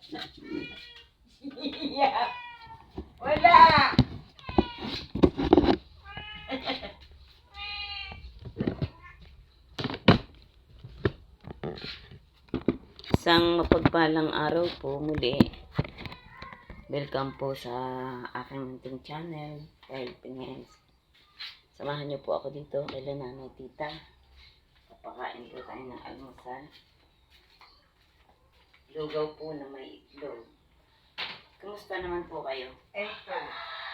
Yeah. Wala. Isang mapagpalang araw po muli. Welcome po sa aking munting channel, Philippines. Samahan niyo po ako dito kay Nanay Tita. Papakain po tayo ng almusal. Lugaw po na may itlog. Kumusta naman po kayo? Ito,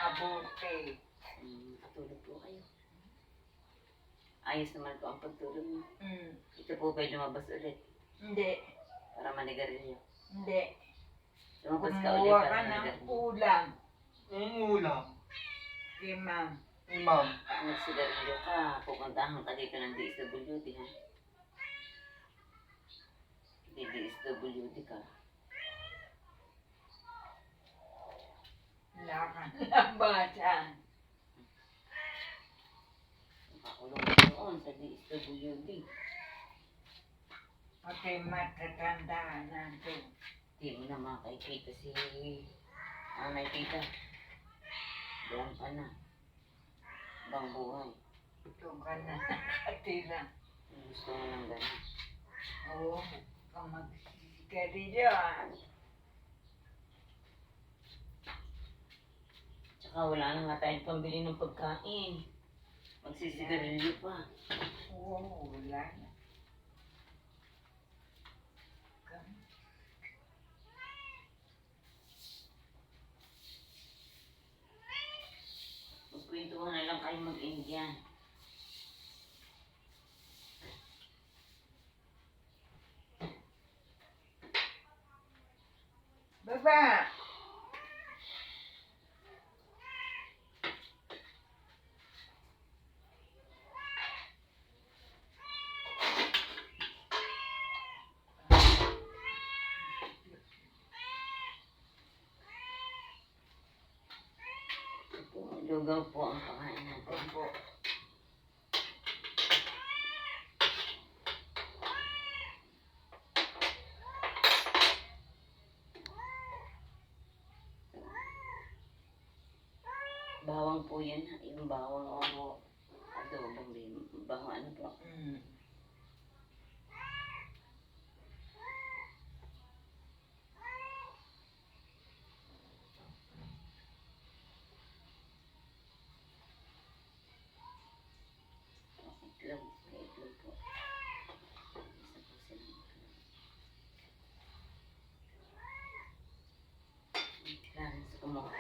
abuti. Tulog po kayo. Ayos naman po ang pagtulog niyo. Mm. Ito po ba'y lumabas ulit? Hindi. Para manigarilyo. Hindi. Lumabas ka ulit Kumuha para ka ng manigarilyo. ulam. Ang ulam. Kay ma'am. Ma'am. Pag nagsigarilyo ka, pupuntahan ka dito ng DSWD, ha? DSWD ka. Wala ka ng bata. Nakakulong ka doon sa DSWD. Pati matatandaan natin. Hindi mo na makikita si Nanay Tita. Diyan ka na. Ibang buhay. Ito ka na nakatira. Gusto mo ng gano'n. Oo, kung magsigarilyo ah. Tsaka wala na nga tayong pambili ng pagkain. Magsisigarilyo pa. Oo, wala na. Magkwentuhan na lang kayo mag-Indian. Baba! Lugaw po ang pakain natin. Opo. Bawang po yan, ha? Yung bawang o adobong din. Bawang ano po? Mm. Itlog. May itlog po. Isa po silang itlog. Clarence, kumuha.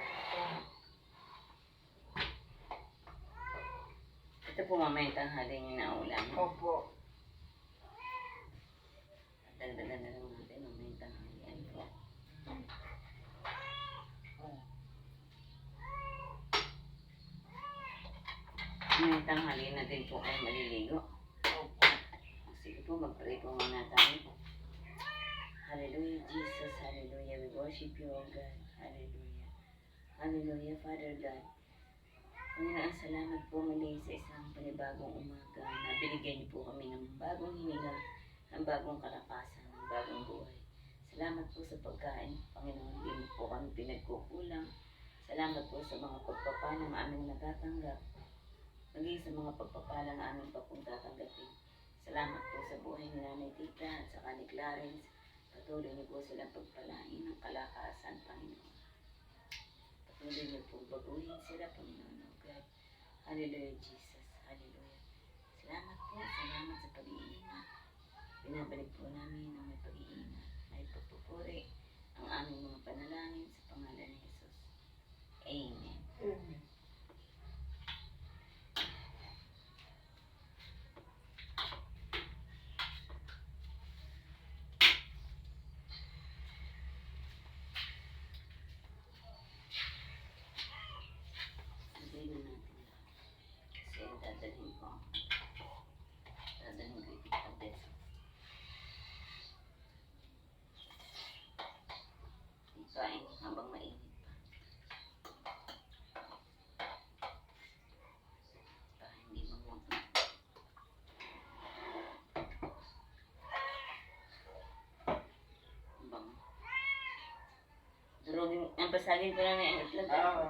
Ito po mamaya tanghali niyo na ulam. Opo. Dagdagan na lang natin mamaya tanghali. Ano po? Mamaya tanghali na din po kayo maliligo. Opo. Sige po, mag-pray po muna tayo. Hallelujah, Jesus. Hallelujah. We worship you, O God. Hallelujah. Hallelujah, Father God. Panginoon, salamat po muli sa isang panibagong umaga na binigyan niyo po kami ng bagong hininga, ng bagong kalakasan, ng bagong buhay. Salamat po sa pagkain, Panginoon. Hindi mo po kami pinagkukulang. Salamat po sa mga pagpapalang aming natatanggap, maging sa mga pagpapalang aming pa pong tatanggapin. Salamat po sa buhay ni Nanay Tita at sa ni Clarence. Patuloy niyo po silang pagpalain ng kalakasan, Panginoon. Patuloy niyo po baguhin sila, Panginoon, O God. Hallelujah, Jesus. Hallelujah. Salamat po. Salamat sa pag-iingat. Binabalik po namin ang may pag-iingat, may pagpupuri, ang aming mga panalangin sa pangalan ni Jesus. Amen. Mm. Sabihin na natin lahat. Kasi dadalhin ko. Dadalhin ko ito. Durugin, ang pasagin ko lang na yung itlog. Oo.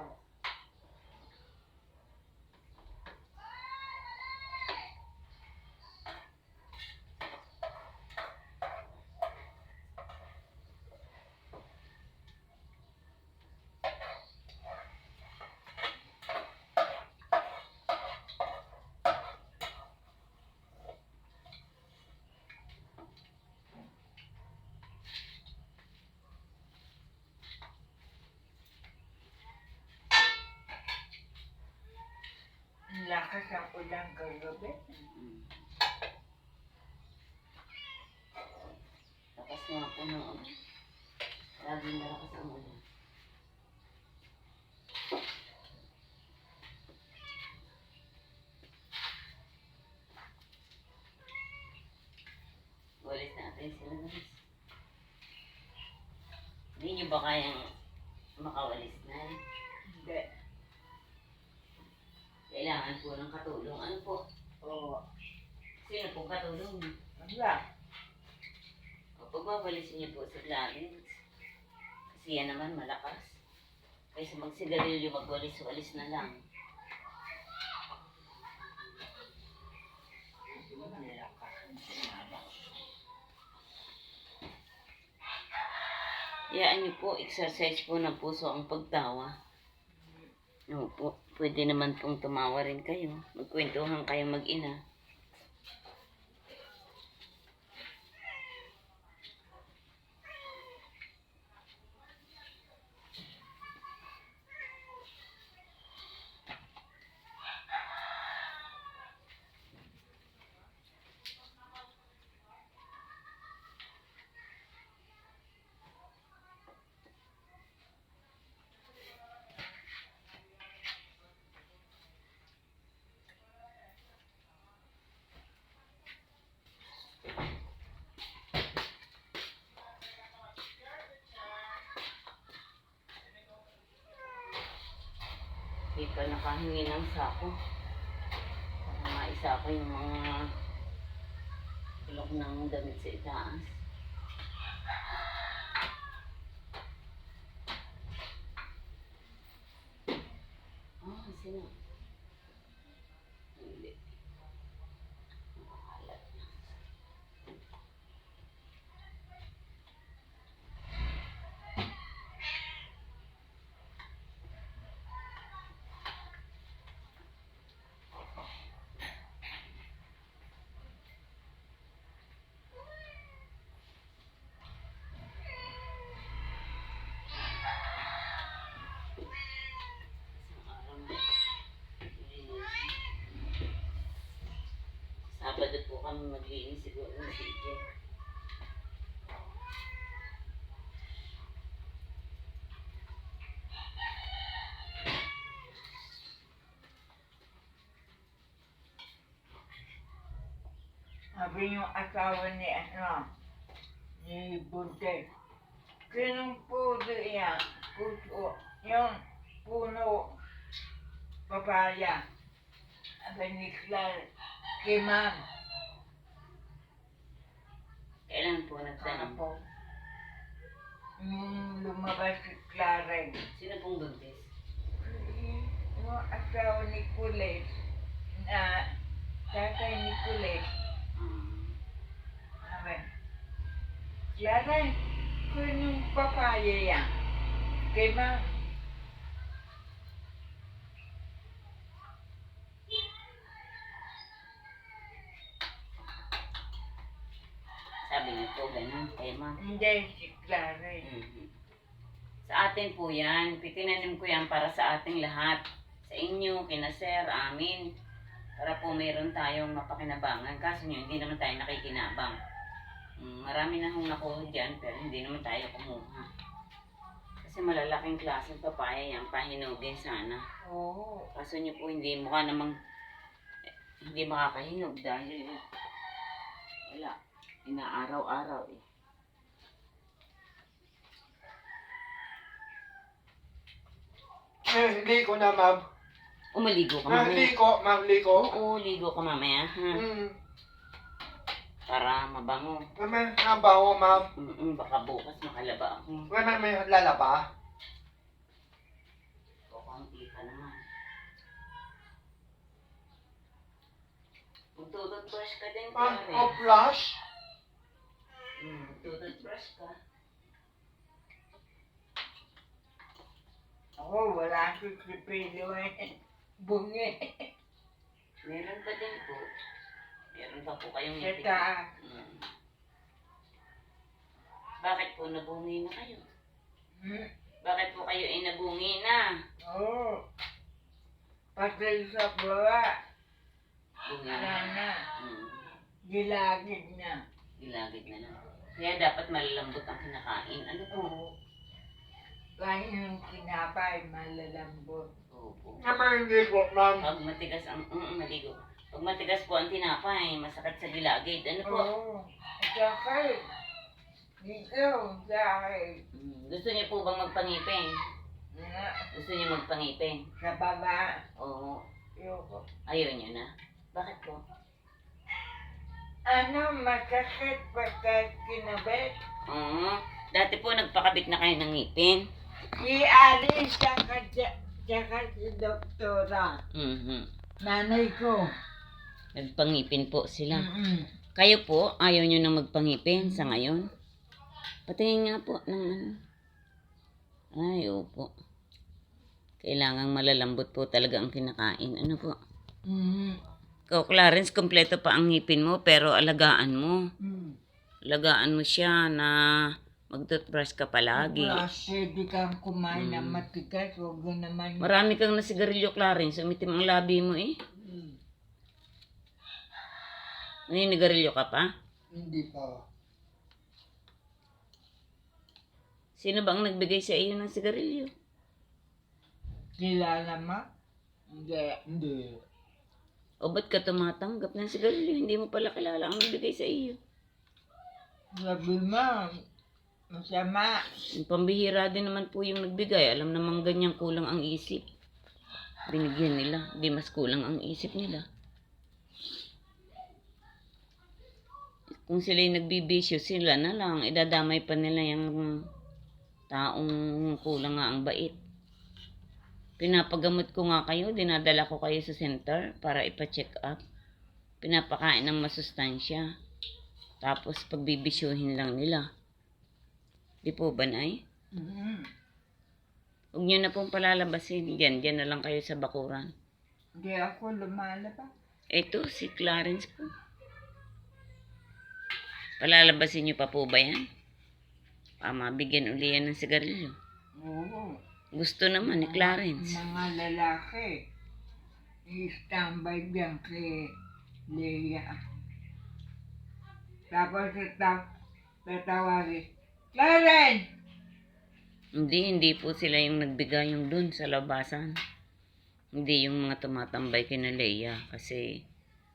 Ang lakas ang ulan kagabi. Mm. Lakas nga po ng ulan. Laging malakas ang ulan. Walis natin sila guys. Hindi nyo ba kayang makawalis na? Hindi. Kailangan po ng katulong. Ano po? Oo. Sino pong katulong? Wala. O pagwawalisin niyo po sa vloggings. Kasi yan naman malakas. Kaysa magsigarilyo, magwalis-walis na lang. Iyaan niyo po, exercise po ng puso ang pagtawa. No po, pwede naman pong tumawa rin kayo. Magkwentuhan kayo mag-ina. Hindi pa nakahingi ng sako. Para maisa ko yung mga bulok ng damit sa itaas. Sino? Hindi. Nakahalat na. Sabado po kami maglinis siguro ng CJ. Sabi yung asawa ni Bunte. Sinong puso yan? Puso. Yung puno. Papaya. Sabi ni Clark. Kay Ma'am. Kailan po nagtanong? Ako. Yung lumabas si Clark. Sino pong buntis? Yung asawa ni Kulit. Na tatay ni Kulit. Sabi. Clark. Kung yung papaya yan. Kay Ma'am. Sabi niyo po, ganun, kay ma'am. Hindi si Clark. Mhm. Sa atin po yan. Pitinanim ko yan para sa ating lahat. Sa inyo, kina sir, amin. Para po meron tayong mapakinabangan. Kaso nyo, hindi naman tayo nakikinabang. Marami na hong nakuha dyan, pero hindi naman tayo kumuha. Kasi malalaking klaseng papaya yan, pahinugin sana. Oo. Kaso nyo po, hindi mukha namang hindi makakahinog dahil wala. Inaaraw-araw eh. Liko na, ma'am. Umaligo ka mamaya. Ma'am, liko. Oo, ligo ka mamaya, ha? Para mabango. Ma'am, ang baho, ma'am. Baka bukas makalaba ako. Ma'am, may lalaba. Magtututbrush ka din, Ang Clarence. flash. Magtututbrush ka. Ako, wala akong sipilo eh. Bungi. Meron pa din po. Meron pa po kayong Sa ngipin. taas. Bakit po nabungi na kayo? Hmm? Bakit po kayo ay nabungi na? Oo. Pati sa baba. Bungi Wala na. na. Hmm. Gilagid na. Gilagid na lang. Kaya dapat malalambot ang kinakain. Ano po? Oo. Kahit yung kinapay, malalambot. Opo. Naman hindi po, ma'am. Pag matigas ang... maligo. Pag matigas po ang tinapay, masakit sa gilagid. Ano po? Oo. Sa akin. Dito, sa akin. Gusto niyo po bang magpangipin? Na, Gusto niyo magpangipin? sa baba. Oo. Yoko. Ayaw niyo na? Bakit po? Ano, masakit pagka kinabit? Oo. Dati po nagpakabit na kayo ng ngipin. Si Alice, tsaka si Doktora. Nanay ko. Nagpangipin po sila. Mm-mm. Kayo po, ayaw nyo na magpangipin sa ngayon? Patingin nga po ng ano. Ay, opo. Kailangang malalambot po talaga ang kinakain. Ano po? Mm. Ikaw, Clarence, kompleto pa ang ngipin mo, pero alagaan mo. Mm. Alagaan mo siya na mag-toothbrush ka palagi. Pwede kang kumain ng matigas, huwag mo naman. Marami kang nasigarilyo, Clarence. Umitim ang labi mo eh. Mm. Naninigarilyo ka pa? Hindi pa. Sino ba ang nagbigay sa iyo ng sigarilyo? Kilala mo? Hindi. Hindi. O ba't ka tumatanggap ng sigarilyo? Hindi mo pala kilala ang nagbigay sa iyo. Sabi mo, masama. Yung pambihira din naman po yung nagbigay. Alam namang ganyan kulang ang isip. Binigyan nila. Di mas kulang ang isip nila. Kung sila'y nagbibisyo, sila na lang. Idadamay pa nila yung taong kulang nga ang bait. Pinapagamot ko nga kayo. Dinadala ko kayo sa center para ipa-check up. Pinapakain ng masustansya. Tapos pagbibisyuhin lang nila. Di po ba, Nay? Mm. Huwag nyo na pong palalabasin. Diyan na lang kayo sa bakuran. Hindi ako lumalabas. Ito, si Clarence po. Palalabasin nyo pa po ba yan? Mabigyan uli yan ng sigarilyo. Oo. Gusto naman ni Clarence. Mga lalaki, i-standby dyan kay Leia. Tapos tatawagin, Clarence! Hindi po sila yung nagbigay yung dun sa labasan. Hindi yung mga tumatambay kina Leia. Kasi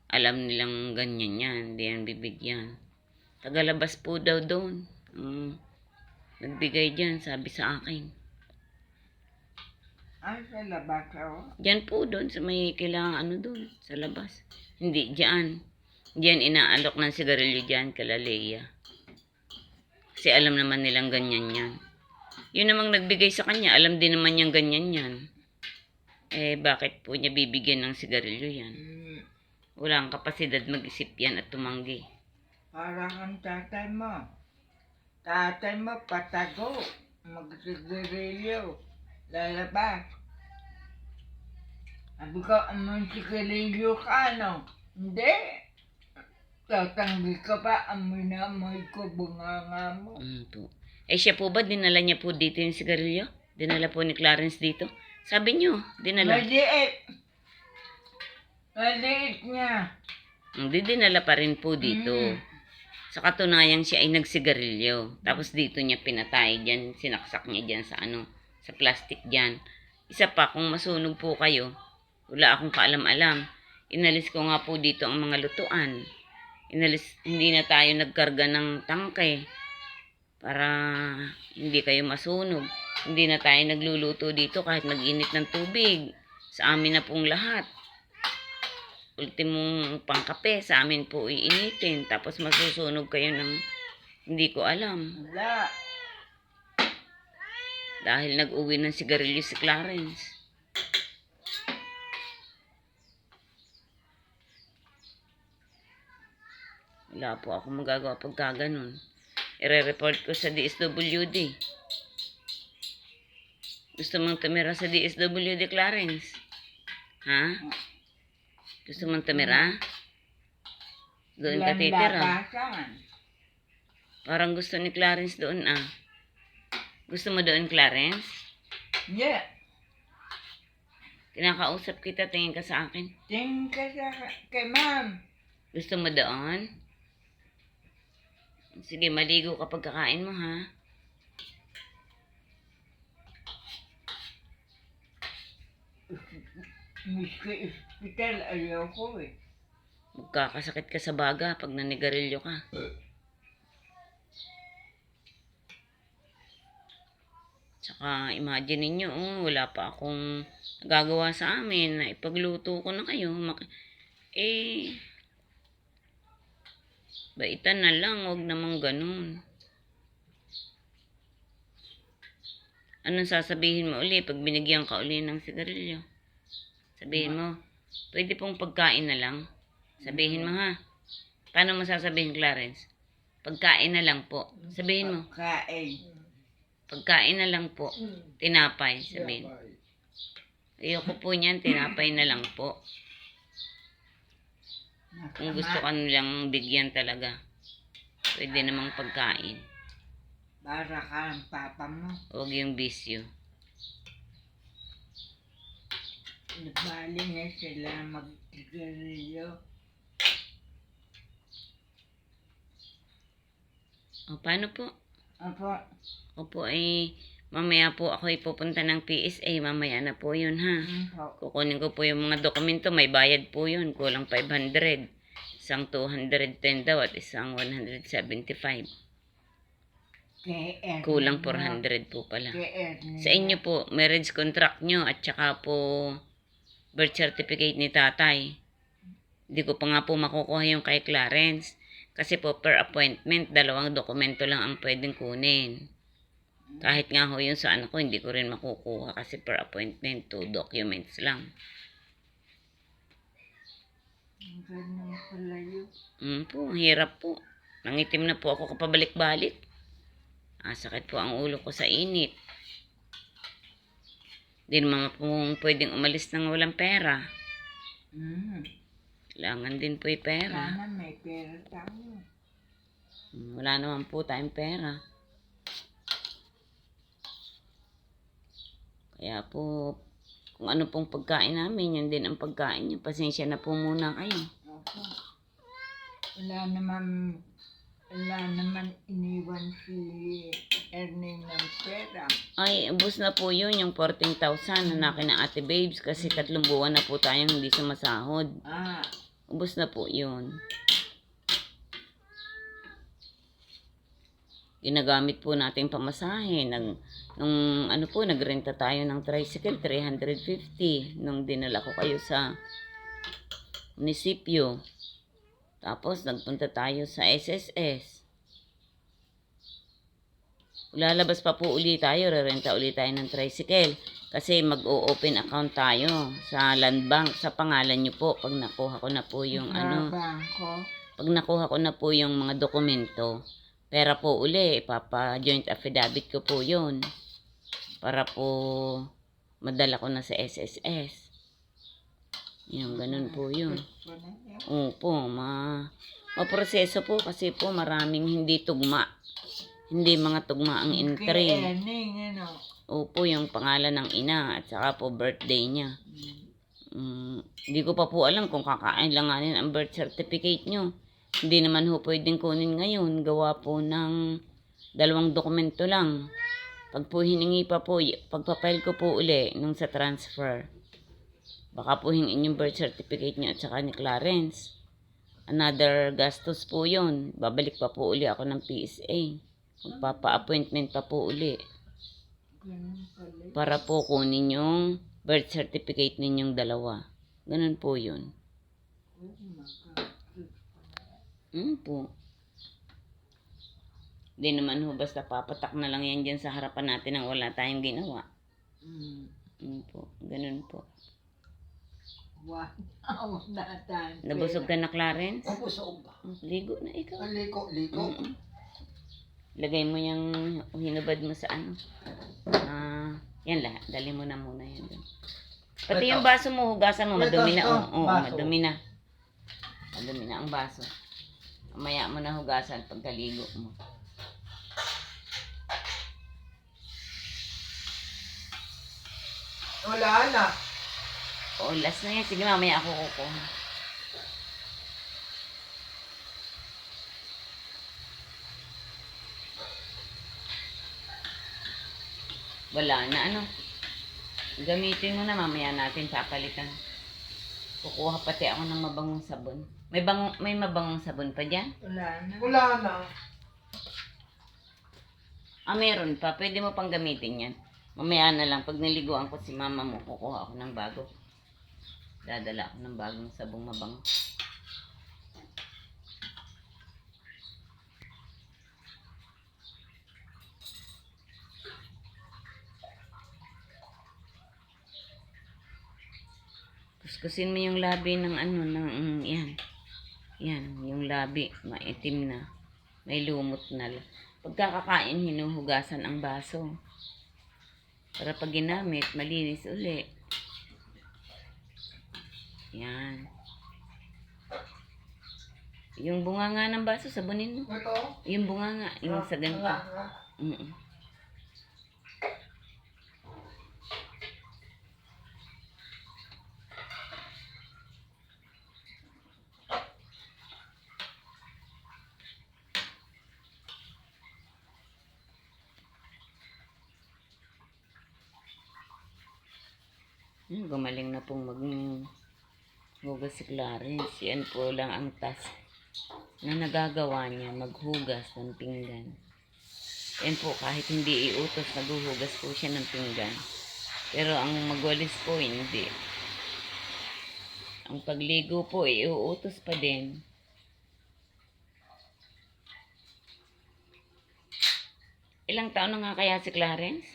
alam nilang ganyan yan. Hindi yan bibigyan. Tagalabas po daw doon. Nagbigay dyan, sabi sa akin. Ay, sa labas ako. Diyan po doon sa may kailangan ano doon, sa labas. Hindi, diyan. Diyan inaalok ng sigarilyo dyan kala Leia. Kasi alam naman nilang ganyan yan. Yun namang nagbigay sa kanya, alam din naman niyang ganyan yan. Eh, bakit po niya bibigyan ng sigarilyo yan? Wala ang kapasidad mag-isip yan at tumanggi. Parang ang tatay mo. Tatay mo patago. Magsigarilyo. Lalabas. Sabi ko, among sigarilyo ka, no? Hindi. Tatanggi ka pa, amoy na amoy ko, bunganga mo. Po. Eh siya po ba, dinala niya po dito yung sigarilyo? Dinala po ni Clarence dito? Sabi niyo, dinala. Maliit. Maliit niya. Hindi, dinala pa rin po dito. Sa katunayan siya ay nagsigarilyo. Tapos dito niya pinatay dyan, sinaksak niya dyan sa sa plastic dyan. Isa pa, kung masunog po kayo, wala akong kaalam-alam. Inalis ko nga po dito ang mga lutuan. Hindi na tayo nagkarga ng tangke para hindi kayo masunog. Hindi na tayo nagluluto dito kahit mag-init ng tubig. Sa amin na pong lahat. Ultimong pangkape sa amin po iinitin. Tapos masusunog kayo ng hindi ko alam. Wala. Dahil nag-uwi ng sigarilyo si Clarence. Wala po ako magagawa pagka ganun. I-report ko sa DSWD. Gusto mong tumira sa DSWD, Clarence? Ha? Gusto mong tumira? Doon ka titira. Labasan. Parang gusto ni Clarence doon Gusto mo doon, Clarence? Yeah. Kinakausap kita, tingin ka sa akin. Tingin ka sa kay ma'am. Gusto mo doon? Sige, maligo kapag kakain mo, ha? Miski hospital, ayoko eh. Magkakasakit ka sa baga pag nanigarilyo ka. Tsaka, imagine ninyo, wala pa akong nagagawa sa amin na ipagluto ko na kayo. Baitan na lang, wag namang ganun. Anong sasabihin mo uli pag binigyan ka uli ng sigarilyo? Sabihin mo, pwede pong pagkain na lang. Sabihin mo, ha? Paano mo sasabihin, Clarence? Pagkain na lang po. Sabihin mo. Pagkain na lang po. Tinapay, sabihin. Ayoko po niyan, tinapay na lang po. Kung gusto ka nilang bigyan talaga, pwede namang pagkain. Para ka ang papa mo. Huwag yung bisyo. Nabali na sila mag-sigarilyo. O, paano po? Apo, Opo, mamaya po ako pupunta ng PSA. Mamaya na po yun, ha? Kukunin ko po yung mga dokumento. May bayad po yun. Kulang 500. Isang 210 daw at isang 175. Kulang 400 po pala. Sa inyo po, marriage contract nyo at saka po birth certificate ni tatay. Hindi ko pa nga po makukuha yung kay Clarence. Kasi po per appointment, 2 dokumento lang ang pwedeng kunin. Kahit nga ho yung sa anak ko, hindi ko rin makukuha kasi per appointment, 2 documents lang. Ganun pala yun. Po, hirap po. Nangitim na po ako kapabalik-balik. Sakit po ang ulo ko sa init. Di naman po pwedeng umalis nang walang pera. Kailangan din po yung pera. Sana may pera tayo. Wala naman po tayong pera. Kaya po, kung ano pong pagkain namin, yan din ang pagkain niyo. Pasensya na po muna kayo. Opo. Wala naman iniwan si Ernie ng pera. Ay, ubos na po yun, yung 14,000 na nakin ng Ate Babes kasi 3 buwan na po tayong hindi sumasahod. Ubos na po yun. Ginagamit po natin pamasahe. Nagrenta tayo ng tricycle, 350. Nung dinala ko kayo sa munisipyo. Tapos, nagpunta tayo sa SSS. Lalabas pa po uli tayo, rerenta uli tayo ng tricycle. Kasi mag-o-open account tayo sa Land Bank, sa pangalan nyo po. Pag nakuha ko na po yung pag nakuha ko na po yung mga dokumento, pera po uli, joint affidavit ko po yun. Para po madala ko na sa SSS. Yung ganun po yun. Opo, maproseso po kasi po maraming hindi tugma. Hindi mga tugma ang entry. Opo, yung pangalan ng ina at saka po birthday niya. Hindi ko pa po alam kung kakailanganin ang birth certificate nyo. Hindi naman ho pwedeng kunin ngayon. Gawa po ng 2 dokumento lang. Pag po hiningi pa po, pagpapile ko po uli nung sa transfer. Baka po hingin yung birth certificate nyo at saka ni Clarence. Another gastos po yun. Babalik pa po uli ako ng PSA. Magpapa-appointment pa po uli. Para po kunin yung birth certificate ninyong 2. Ganun po yun. Po. Di naman ho basta papatak na lang yan dyan sa harapan natin nang wala tayong ginawa. Po. Ganun po. Wow, natan. Nabusog ka na, Clarence? Ang busog. Ligo na ikaw. Ang liko. Mm-mm. Lagay mo yung hinubad mo sa ano. Yan lahat. Dali mo na muna yan doon. Pati Ito. yung baso mo, hugasan mo. Ito, Madumi na. ito, Oo, baso. madumi na. Madumi na ang baso. Mamaya mo na hugasan pagkaligo mo. Wala na. Oo, last na yan. Sige, mamaya ako kukuha. Wala na, ano. Gamitin mo na, mamaya natin papalitan. Kukuha pati ako ng mabangong sabon. May mabangong sabon pa dyan? Wala na. Wala na. Meron pa. Pwede mo pang gamitin yan. Mamaya na lang. Pag naliguan ko si mama mo, kukuha ako ng bago. Dadala ako ng bagong sabong mabango. Kuskusin mo yung labi ng ano, yan. Yan, yung labi. Maitim na. May lumot na. Pagkakakain, hinuhugasan ang baso. Para pag ginamit, malinis uli. Yan. Yung bunganga ng baso, sabunin mo. Ito. Yung bunganga, yung sa ganito. Wala na. Mm-mm. Gumaling na pong maghugas si Clarence. Yan po lang ang task na nagagawa niya, maghugas ng pinggan. Yan po, kahit hindi iutos, naghuhugas po siya ng pinggan. Pero ang magwalis po, hindi. Ang pagligo po, iuutos pa din. Ilang taon na nga kaya si Clarence?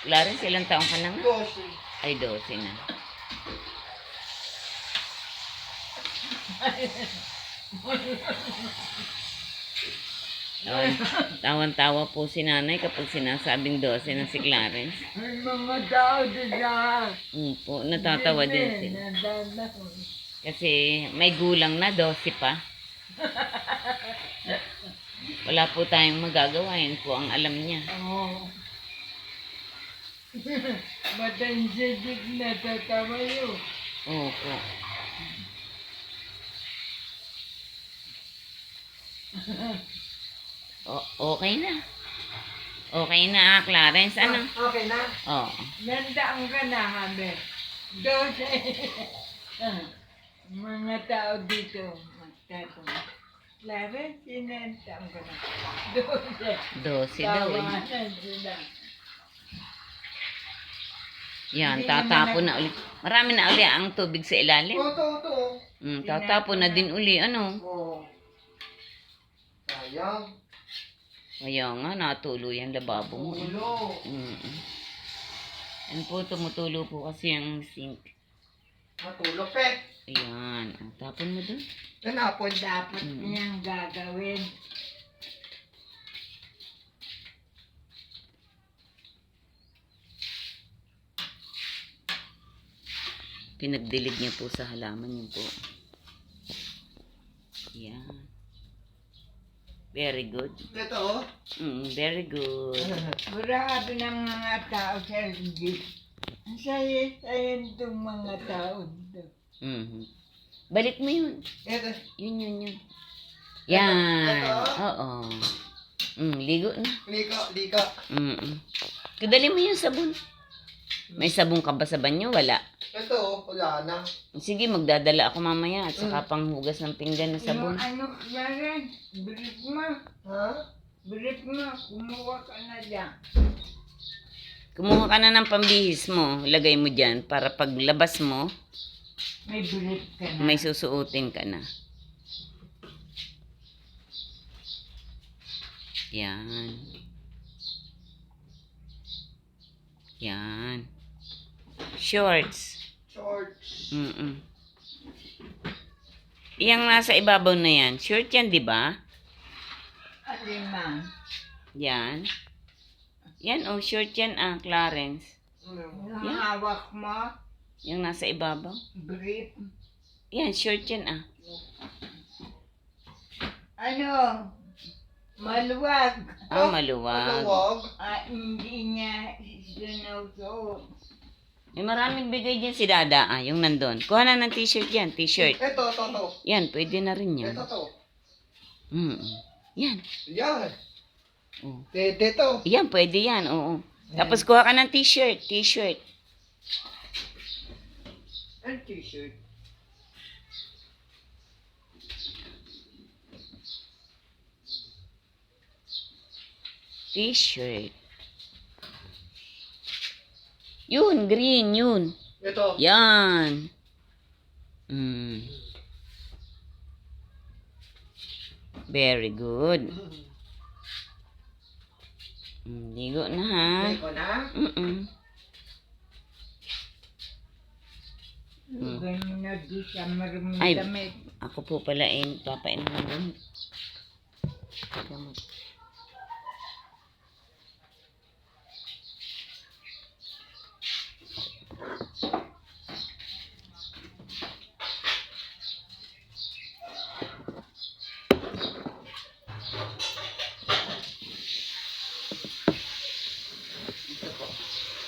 Clarence, ilang taon ka na nga? 12. Ay, 12 na. Tawan-tawa po si nanay kapag sinasabing 12 na si Clarence. May mga tao dyan. Po, natatawa din sila. Kasi may gulang na, 12 pa. Wala po tayong magagawa. Yan po ang alam niya. Oo. Matansidig na tatawa yun. Opo. Okay na. Okay na, Clarence. Ano? Okay na. Oo. Nandaan ka na, Habe. 12. Mga tao dito, magtatanong. Clarence, sinandaan ka na. 12. 12 daw eh. Tawanan sila. Yan, Hindi tatapon naman na ulit. Marami na ulit ang tubig sa ilalim. Ito. Tatapon na din uli. Ano? Oh. Sayang. Kaya nga, natulo yung lababo mo. Ulo. Yan po, tumutulo po kasi yung sink. Matulog pe. Ayan. Tapon mo dun. Tanapon. Dapat niyang gagawin. Pinagdilig niya po sa halaman yun po. Yan. Very good. Ito. Very good. Marami ng mga tao sa Rizal. Ang saya-saya itong mga tao dito. Balik mo yun. Ito. Yun. Yan. Ito? Oo. Ligo na. Liko. Kadali mo yung sabon. May sabon ka ba sa banyo? Wala. Ito. Wala na. Sige, magdadala ako mamaya at saka panghugas ng pinggan na Yung sabon. ano, Karen, brief mo. Ha? Brief mo, kumuha ka na dyan. Kumuha ka na ng pambihis mo. Lagay mo dyan para paglabas mo, May brief ka na. may susuotin ka na. Yan. Yan. Shorts. Shorts. Mm. Yang nasa ibabaw na yan, short yan, di ba? Alin man. Yan. Yan, oh, short yan, Clarence. Yung Yeah. hawak mo, Yung nasa ibabaw. brief. Yan, short yan, Ano? Maluwag. maluwag. Maluwag. Hindi niya sinusuot. May maraming bigay dyan si Dada, yung nandun. Kuha na ng t-shirt yan, t-shirt. Ito, to. Yan, pwede na rin yan. Ito, to. Mm. Yan. Yan. Oh. Dito. Yan, pwede yan, oo. Tapos kuha ka ng t-shirt, t-shirt. Ang t-shirt. T-shirt. Yun, green, yun. Ito. Yan. Mm. Very good. Ligo na ha. Ito na. Mm-mm. Lugay mo na doon sa maruming Ay. damit. Ako po pala papainom ng gamot. Gamot.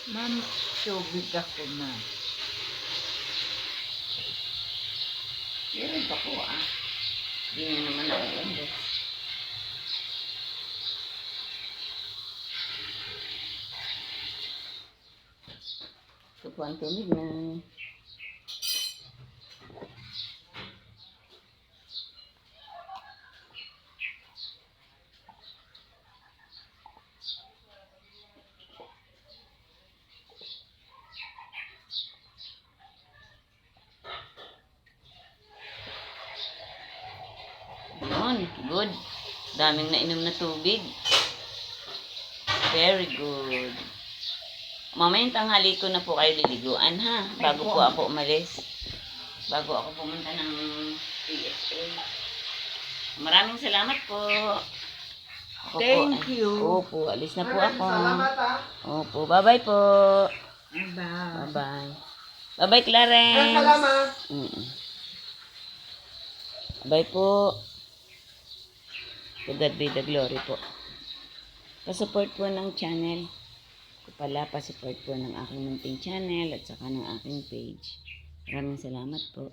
Ma'am, tubig ako, ma'am. Meron pa po Hindi na naman ako umbos. Ito po ang tubig na. Yun, good. Daming nainom na tubig. Very good. Mamayang tanghali ko na po kayo liliguan ha. Bago po ako umalis. Bago ako pumunta ng PSA. Maraming salamat po. Ako Thank po, you. Opo, alis na po ako. Salamat Opo, bye-bye po. Bye. Bye-bye. Bye-bye, Clarence. Salamat. Bye po. To God be the glory po. Pa-support po ng channel ko pala. Pa-support po ng aking munting channel at saka ng aking page. Maraming salamat po.